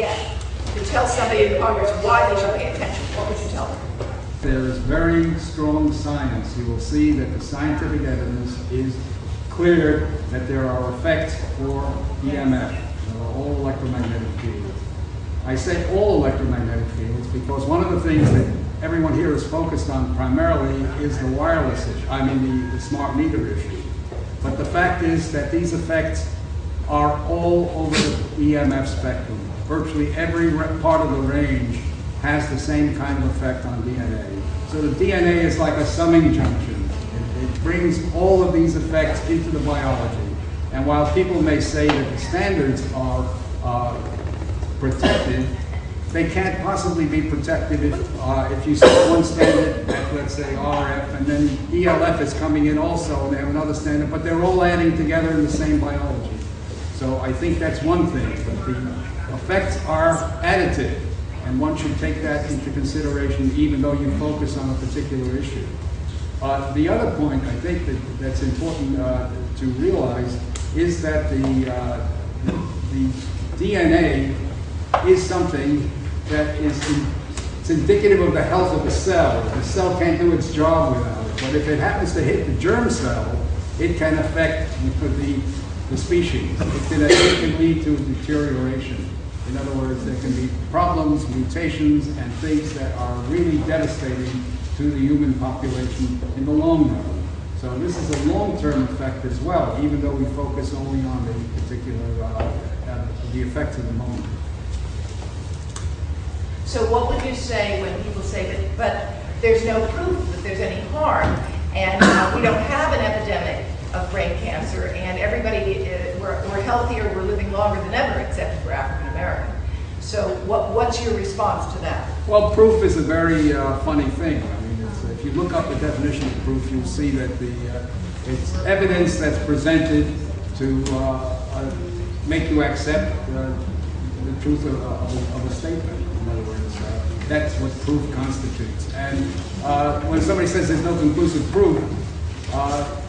get to tell somebody in Congress why they should pay attention, what would you tell them? There is very strong science. You will see that the scientific evidence is clear that there are effects for EMF, all electromagnetic fields. I say all electromagnetic fields because one of the things that everyone here is focused on primarily is the wireless issue, the smart meter issue. But the fact is that these effects are all over the EMF spectrum. Virtually every part of the range has the same kind of effect on DNA. So the DNA is like a summing junction. It brings all of these effects into the biology. And while people may say that the standards are protected, they can't possibly be protected if you set one standard at, let's say, RF, and then ELF is coming in also, and they have another standard, but they're all adding together in the same biology. So I think that's one thing, but the effects are additive, and one should take that into consideration even though you focus on a particular issue. The other point I think that's important to realize is that the DNA is something that it's indicative of the health of the cell. The cell can't do its job without it, but if it happens to hit the germ cell, it can affect the species. It can lead to deterioration. In other words, there can be problems, mutations, and things that are really devastating to the human population in the long run. So this is a long-term effect as well, even though we focus only on the particular, the effects of the moment. So what would you say when people say that, but there's no proof that there's any harm, and we don't have an epidemic of brain cancer, and everybody, we're healthier, we're living longer than ever, except for African American. So what's your response to that? Well, proof is a very funny thing. If you look up the definition of proof, you'll see that it's evidence that's presented to make you accept the truth of a statement. In other words, that's what proof constitutes. And when somebody says there's no conclusive proof,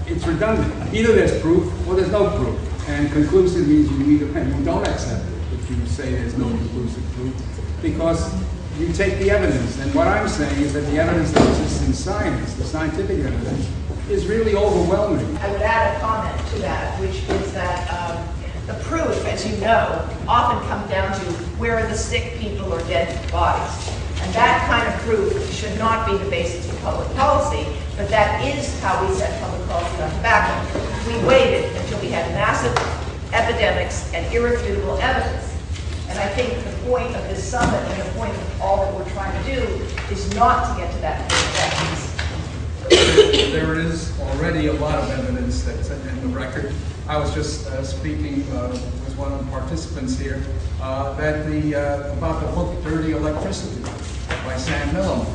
it's redundant. Either there's proof or there's no proof. And conclusive means you don't accept it if you say there's no conclusive proof, because you take the evidence. And what I'm saying is that the evidence that exists in science, the scientific evidence, is really overwhelming. I would add a comment to that, which is that the proof, as you know, often comes down to where are the sick people or dead bodies. And that kind of proof should not be the basis of public policy, but that is how we set public policy on tobacco. We waited until we had massive epidemics and irrefutable evidence. And I think the point of this summit and the point of all that we're trying to do is not to get to that point. There is already a lot of evidence that's in the record. I was just speaking with one of the participants here about the book Dirty Electricity by Sam Millam.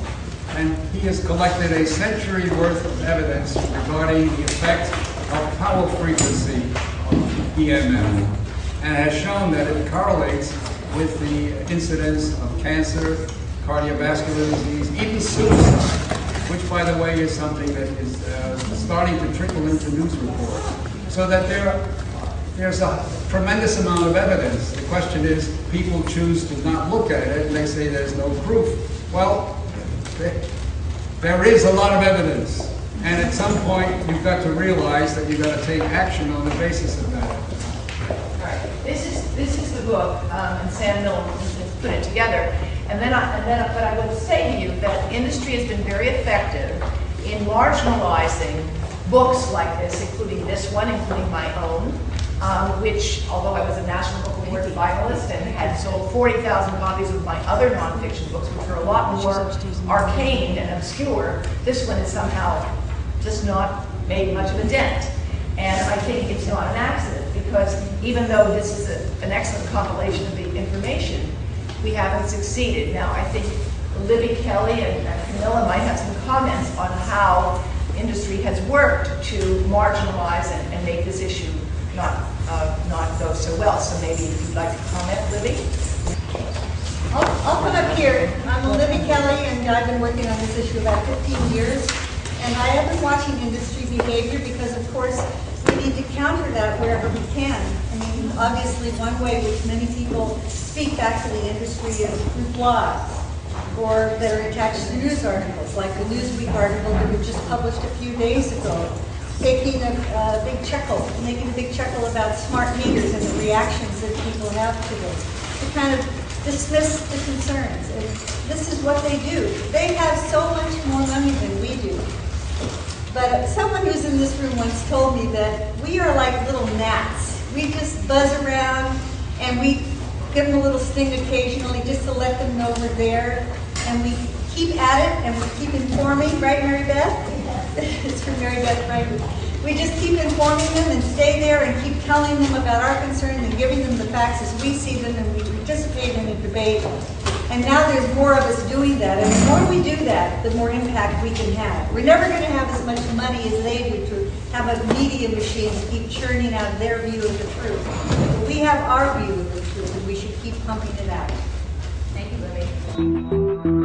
And he has collected a century worth of evidence regarding the effect of power frequency on EMF, and has shown that it correlates with the incidence of cancer, cardiovascular disease, even suicide, which, by the way, is something that is starting to trickle into news reports. So that there's a tremendous amount of evidence. The question is, people choose to not look at it, and they say there's no proof. Well, there is a lot of evidence, and at some point, you've got to realize that you've got to take action on the basis of that. All right. This is the book, and Sam Millam has put it together. But I would say to you that industry has been very effective in marginalizing books like this, including this one, including my own, which, although I was a National Book Award finalist and had sold 40,000 copies of my other nonfiction books, which are a lot more arcane and obscure, this one is somehow just not made much of a dent. And I think it's not an accident, because even though this is an excellent compilation of the information, we haven't succeeded. Now, I think Libby Kelly and Camilla might have some comments on how industry has worked to marginalize and make this issue not go so well. So maybe if you'd like to comment, Libby? I'll put up here. I'm Libby Kelly, and I've been working on this issue about 15 years. And I have been watching industry behavior because, of course, we need to counter that wherever we can. I mean, obviously, one way which many people speak back to the industry is through blogs, or that are attached to news articles, like the Newsweek article that was just published a few days ago, making a big chuckle about smart meters and the reactions that people have to them, to kind of dismiss the concerns. And this is what they do. They have so much more money than we do. But someone who's in this room once told me that we are like little gnats. We just buzz around and we give them a little sting occasionally just to let them know we're there. And we keep at it and we keep informing, right, Mary Beth? It's from Mary Beth, right? We just keep informing them and stay there and keep telling them about our concerns and giving them the facts as we see them, and we participate in a debate. And now there's more of us doing that. And the more we do that, the more impact we can have. We're never going to have as much money as they do to have a media machine to keep churning out their view of the truth. But we have our view of the truth, and we should keep pumping it out. Thank you, Libby.